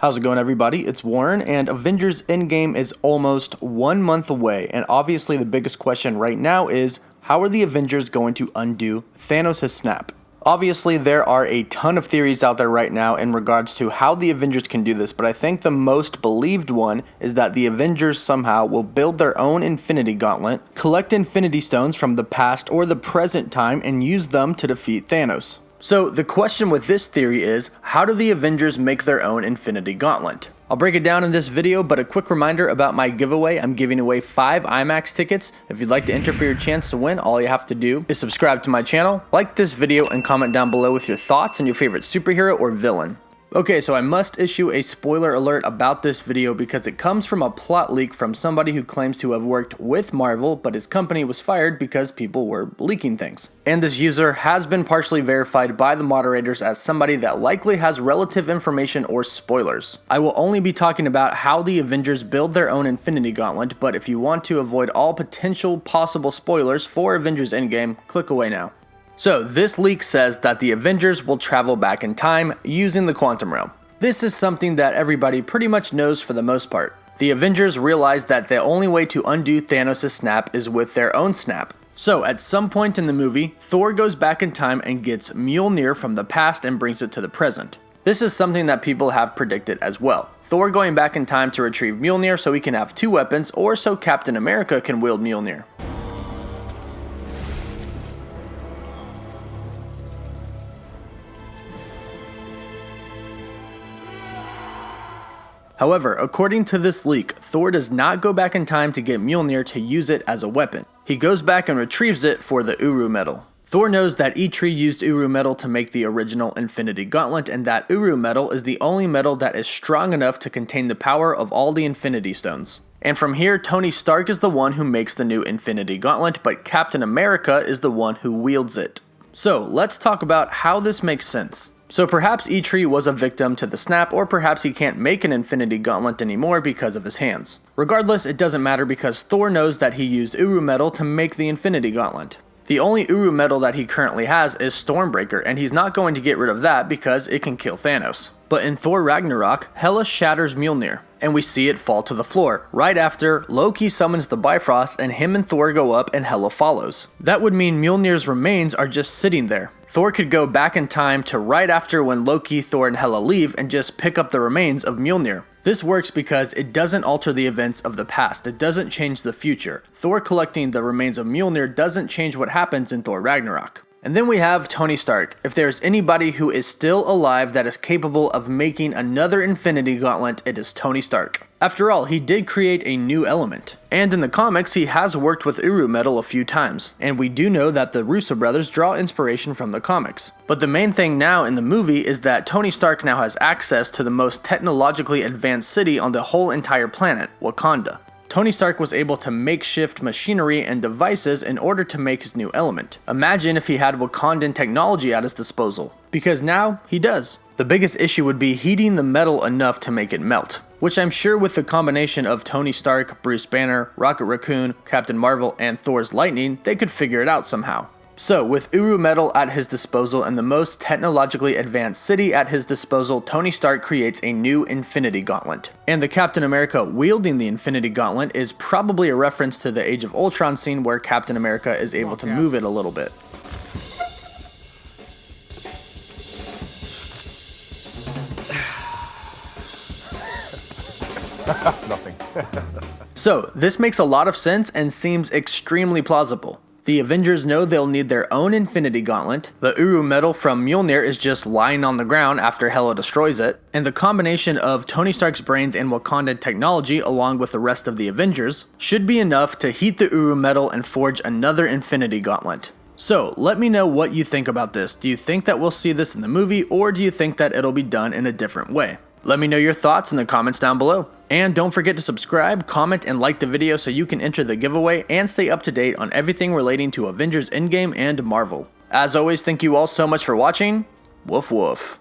How's it going, everybody? It's Warren, and Avengers Endgame is almost 1 month away, and obviously the biggest question right now is, how are the Avengers going to undo Thanos' snap? Obviously, there are a ton of theories out there right now in regards to how the Avengers can do this, but I think the most believed one is that the Avengers somehow will build their own Infinity Gauntlet, collect Infinity Stones from the past or the present time, and use them to defeat Thanos. So the question with this theory is, how do the Avengers make their own Infinity Gauntlet? I'll break it down in this video, but a quick reminder about my giveaway. I'm giving away 5 IMAX tickets. If you'd like to enter for your chance to win, all you have to do is subscribe to my channel, like this video, and comment down below with your thoughts and your favorite superhero or villain. Okay, so I must issue a spoiler alert about this video because it comes from a plot leak from somebody who claims to have worked with Marvel, but his company was fired because people were leaking things. And this user has been partially verified by the moderators as somebody that likely has relative information or spoilers. I will only be talking about how the Avengers build their own Infinity Gauntlet, but if you want to avoid all potential possible spoilers for Avengers Endgame, click away now. So this leak says that the Avengers will travel back in time using the quantum realm. This is something that everybody pretty much knows for the most part. The Avengers realize that the only way to undo Thanos' snap is with their own snap. So at some point in the movie, Thor goes back in time and gets Mjolnir from the past and brings it to the present. This is something that people have predicted as well. Thor going back in time to retrieve Mjolnir so he can have 2 weapons, or so Captain America can wield Mjolnir. However, according to this leak, Thor does not go back in time to get Mjolnir to use it as a weapon. He goes back and retrieves it for the Uru metal. Thor knows that Eitri used Uru metal to make the original Infinity Gauntlet, and that Uru metal is the only metal that is strong enough to contain the power of all the Infinity Stones. And from here, Tony Stark is the one who makes the new Infinity Gauntlet, but Captain America is the one who wields it. So let's talk about how this makes sense. So perhaps Eitri was a victim to the snap, or perhaps he can't make an Infinity Gauntlet anymore because of his hands. Regardless, it doesn't matter because Thor knows that he used Uru metal to make the Infinity Gauntlet. The only Uru metal that he currently has is Stormbreaker, and he's not going to get rid of that because it can kill Thanos. But in Thor Ragnarok, Hela shatters Mjolnir, and we see it fall to the floor, right after Loki summons the Bifrost and him and Thor go up and Hela follows. That would mean Mjolnir's remains are just sitting there. Thor could go back in time to right after when Loki, Thor, and Hela leave and just pick up the remains of Mjolnir. This works because it doesn't alter the events of the past, it doesn't change the future. Thor collecting the remains of Mjolnir doesn't change what happens in Thor Ragnarok. And then we have Tony Stark. If there's anybody who is still alive that is capable of making another Infinity Gauntlet, it is Tony Stark. After all, he did create a new element. And in the comics, he has worked with Uru metal a few times. And we do know that the Russo brothers draw inspiration from the comics. But the main thing now in the movie is that Tony Stark now has access to the most technologically advanced city on the whole entire planet, Wakanda. Tony Stark was able to makeshift machinery and devices in order to make his new element. Imagine if he had Wakandan technology at his disposal. Because now, he does. The biggest issue would be heating the metal enough to make it melt. Which I'm sure with the combination of Tony Stark, Bruce Banner, Rocket Raccoon, Captain Marvel, and Thor's lightning, they could figure it out somehow. So, with Uru metal at his disposal and the most technologically advanced city at his disposal, Tony Stark creates a new Infinity Gauntlet. And the Captain America wielding the Infinity Gauntlet is probably a reference to the Age of Ultron scene where Captain America is able to move it a little bit. Nothing. So, this makes a lot of sense and seems extremely plausible. The Avengers know they'll need their own Infinity Gauntlet, the Uru metal from Mjolnir is just lying on the ground after Hela destroys it, and the combination of Tony Stark's brains and Wakandan technology along with the rest of the Avengers should be enough to heat the Uru metal and forge another Infinity Gauntlet. So, let me know what you think about this. Do you think that we'll see this in the movie, or do you think that it'll be done in a different way? Let me know your thoughts in the comments down below. And don't forget to subscribe, comment, and like the video so you can enter the giveaway and stay up to date on everything relating to Avengers Endgame and Marvel. As always, thank you all so much for watching. Woof woof.